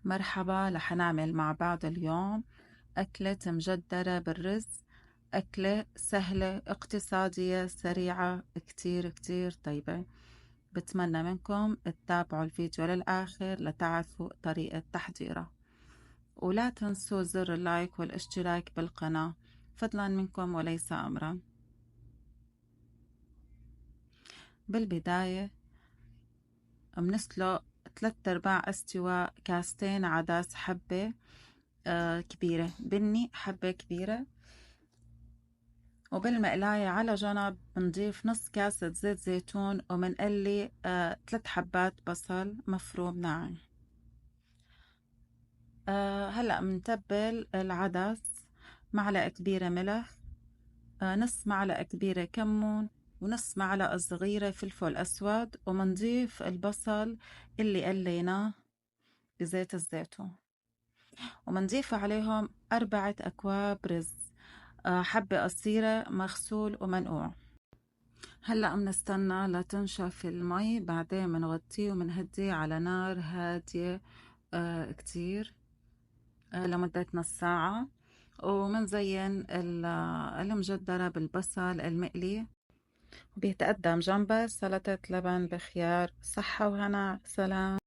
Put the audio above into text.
مرحبا، رح نعمل مع بعض اليوم أكلة مجدرة بالرز. أكلة سهلة اقتصادية سريعة كتير كتير طيبة. بتمنى منكم تتابعوا الفيديو للآخر لتعرفوا طريقة تحضيرها، ولا تنسوا زر اللايك والاشتراك بالقناة فضلا منكم وليس أمرا. بالبداية بنسلق 3/4 استواء كاستين عدس، حبة كبيرة بني، حبة كبيرة. وبالمقلاية على جنب بنضيف نص كاسة زيت زيتون، ومنقلي 3 حبات بصل مفروم ناعم. هلأ منتبل العدس، معلقة كبيرة ملح، نص معلقة كبيرة كمون، ونص معلقة صغيرة فلفل أسود، ومنضيف البصل اللي قليناه بزيت الزيتون، ومنضيف عليهم 4 أكواب رز، حبة قصيرة مغسول ومنقوع. هلأ منستنى لتنشف المي، بعدين منغطيه ومنهديه على نار هادية كتير لمدة نص ساعة، ومنزين المجدرة بالبصل المقلي، وبيتقدم جنبها سلطة لبن بخيار. صحة وهنا، سلام.